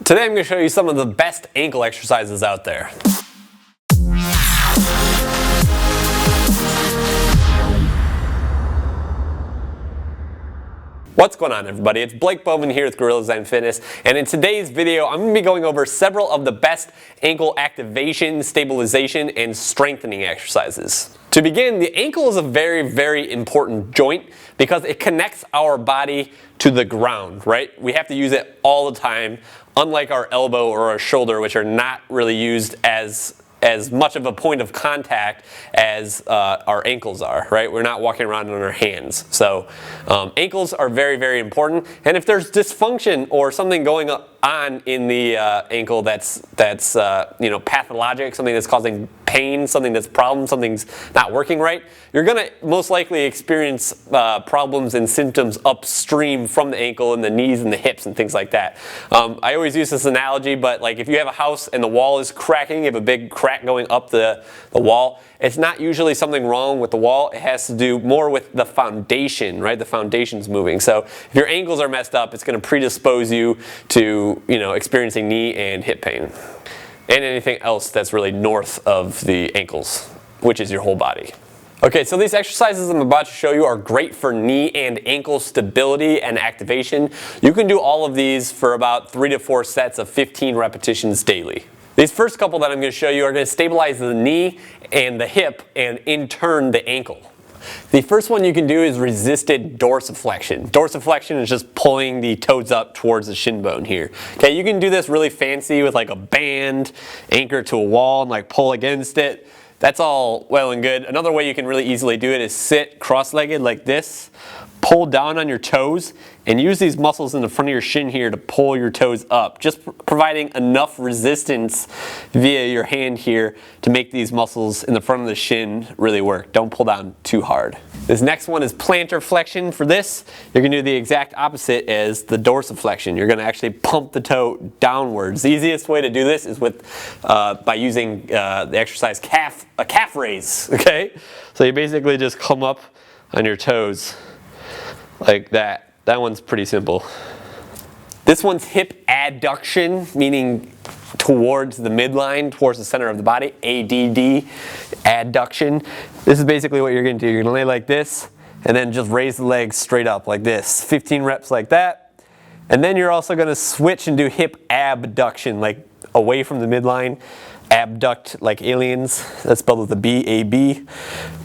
Today I'm going to show you some of the best ankle exercises out there. What's going on, everybody? It's Blake Bowman here with Gorilla Design Fitness, and in today's video I'm going to be going over several of the best ankle activation, stabilization, and strengthening exercises. To begin, the ankle is a very, very important joint because it connects our body to the ground, right? We have to use it all the time, unlike our elbow or our shoulder, which are not really used as much of a point of contact as our ankles are, right? We're not walking around on our hands. So ankles are very, very important. And if there's dysfunction or something going on in the ankle that's pathologic, something that's causing pain, something that's a problem, something's not working right, you're going to most likely experience problems and symptoms upstream from the ankle and the knees and the hips and things like that. I always use this analogy, but like if you have a house and the wall is cracking, you have a big crack going up the wall, it's not usually something wrong with the wall. It has to do more with the foundation, right? The foundation's moving. So if your ankles are messed up, it's going to predispose you to, experiencing knee and hip pain. And anything else that's really north of the ankles, which is your whole body. Okay, so these exercises I'm about to show you are great for knee and ankle stability and activation. You can do all of these for about 3 to 4 sets of 15 repetitions daily. These first couple that I'm going to show you are going to stabilize the knee and the hip and in turn the ankle. The first one you can do is resisted dorsiflexion. Dorsiflexion is just pulling the toes up towards the shin bone here. Okay, you can do this really fancy with like a band, anchor to a wall and like pull against it. That's all well and good. Another way you can really easily do it is sit cross-legged like this, pull down on your toes, and use these muscles in the front of your shin here to pull your toes up. Just providing enough resistance via your hand here to make these muscles in the front of the shin really work. Don't pull down too hard. This next one is plantar flexion. For this, you're going to do the exact opposite as the dorsiflexion. You're going to actually pump the toe downwards. The easiest way to do this is by using the exercise a calf raise. Okay, so you basically just come up on your toes like that. That one's pretty simple. This one's hip adduction, meaning towards the midline, towards the center of the body. ADD, adduction. This is basically what you're going to do. You're going to lay like this and then just raise the legs straight up like this. 15 reps like that. And then you're also going to switch and do hip abduction, like away from the midline. Abduct like aliens. That's spelled with a B, A-B.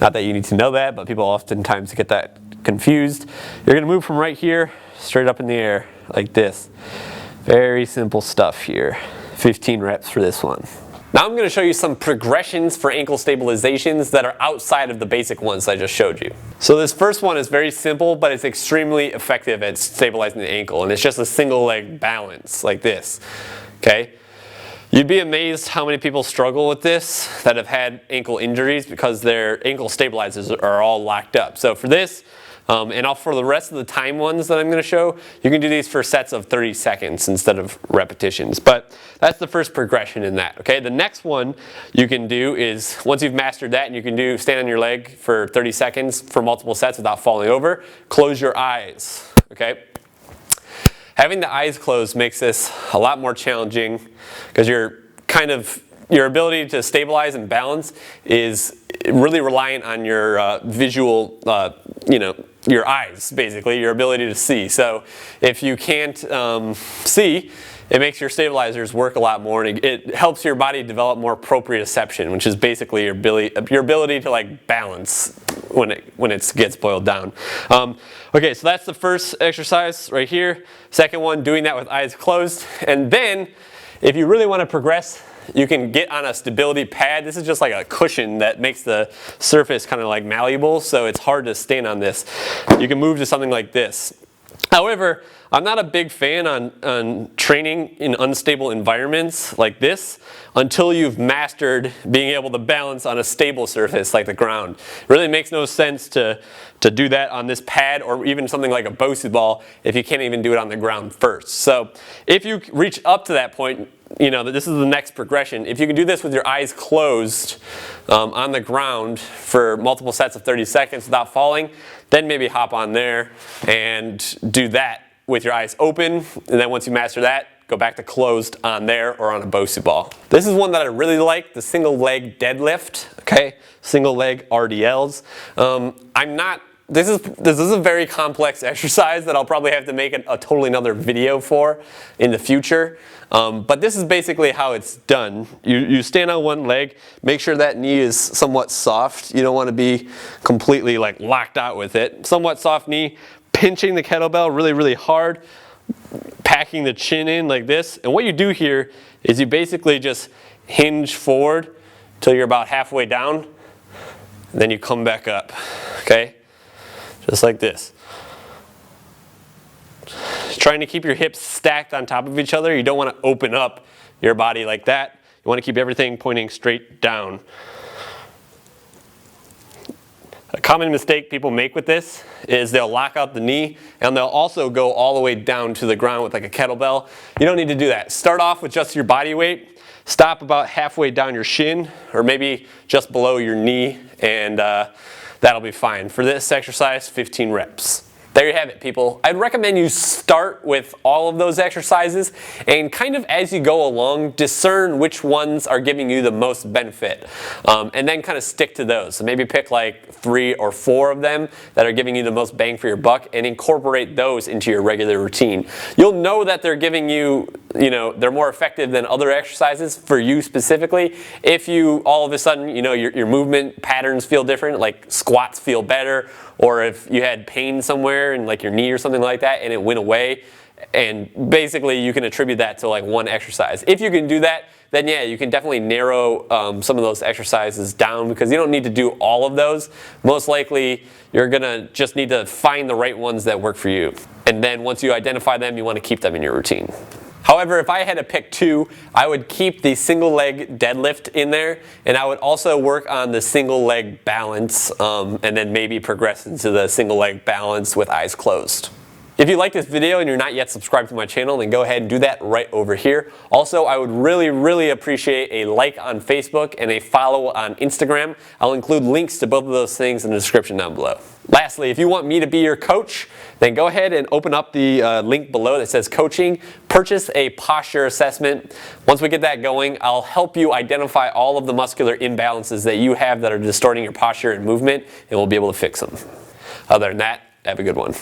Not that you need to know that, but people oftentimes get that confused. You're going to move from right here straight up in the air like this. Very simple stuff here. 15 reps for this one. Now I'm going to show you some progressions for ankle stabilizations that are outside of the basic ones I just showed you. So this first one is very simple, but it's extremely effective at stabilizing the ankle, and it's just a single leg balance like this. Okay? You'd be amazed how many people struggle with this that have had ankle injuries because their ankle stabilizers are all locked up. So for this, and for the rest of the time ones that I'm going to show, you can do these for sets of 30 seconds instead of repetitions. But that's the first progression in that. Okay, the next one you can do is, once you've mastered that, and you can stand on your leg for 30 seconds for multiple sets without falling over, close your eyes. Okay. Having the eyes closed makes this a lot more challenging because your ability to stabilize and balance is really reliant on your visual, your eyes, basically, your ability to see. So if you can't see, it makes your stabilizers work a lot more, and it helps your body develop more proprioception, which is basically your ability to like balance when it gets boiled down. Okay, so that's the first exercise right here. Second one, doing that with eyes closed. And then, if you really want to progress, you can get on a stability pad. This is just like a cushion that makes the surface kind of like malleable, so it's hard to stand on this. You can move to something like this. However, I'm not a big fan on training in unstable environments like this until you've mastered being able to balance on a stable surface like the ground. It really makes no sense to do that on this pad or even something like a Bosu ball if you can't even do it on the ground first. So if you reach up to that point, this is the next progression. If you can do this with your eyes closed on the ground for multiple sets of 30 seconds without falling, then maybe hop on there and do that with your eyes open, and then once you master that, go back to closed on there or on a BOSU ball. This is one that I really like, the single leg deadlift, okay? Single leg RDLs. This is a very complex exercise that I'll probably have to make a totally another video for in the future. But this is basically how it's done. You stand on one leg, make sure that knee is somewhat soft. You don't want to be completely like locked out with it. Somewhat soft knee, pinching the kettlebell really, really hard, packing the chin in like this. And what you do here is you basically just hinge forward till you're about halfway down, and then you come back up, okay? Just like this. Trying to keep your hips stacked on top of each other. You don't want to open up your body like that. You want to keep everything pointing straight down. A common mistake people make with this is they'll lock out the knee and they'll also go all the way down to the ground with like a kettlebell. You don't need to do that. Start off with just your body weight. Stop about halfway down your shin or maybe just below your knee, and that'll be fine. For this exercise, 15 reps. There you have it, people. I'd recommend you start with all of those exercises and kind of as you go along, discern which ones are giving you the most benefit. And then kind of stick to those. So maybe pick like 3 or 4 of them that are giving you the most bang for your buck and incorporate those into your regular routine. You'll know that they're giving you, they're more effective than other exercises for you specifically. If you all of a sudden, your movement patterns feel different, like squats feel better, or if you had pain somewhere in like your knee or something like that and it went away, and basically you can attribute that to like one exercise. If you can do that, then yeah, you can definitely narrow some of those exercises down because you don't need to do all of those. Most likely you're gonna just need to find the right ones that work for you. And then once you identify them, you want to keep them in your routine. However, if I had to pick 2, I would keep the single leg deadlift in there, and I would also work on the single leg balance, and then maybe progress into the single leg balance with eyes closed. If you like this video and you're not yet subscribed to my channel, then go ahead and do that right over here. Also, I would really, really appreciate a like on Facebook and a follow on Instagram. I'll include links to both of those things in the description down below. Lastly, if you want me to be your coach, then go ahead and open up the link below that says coaching. Purchase a posture assessment. Once we get that going, I'll help you identify all of the muscular imbalances that you have that are distorting your posture and movement, and we'll be able to fix them. Other than that, have a good one.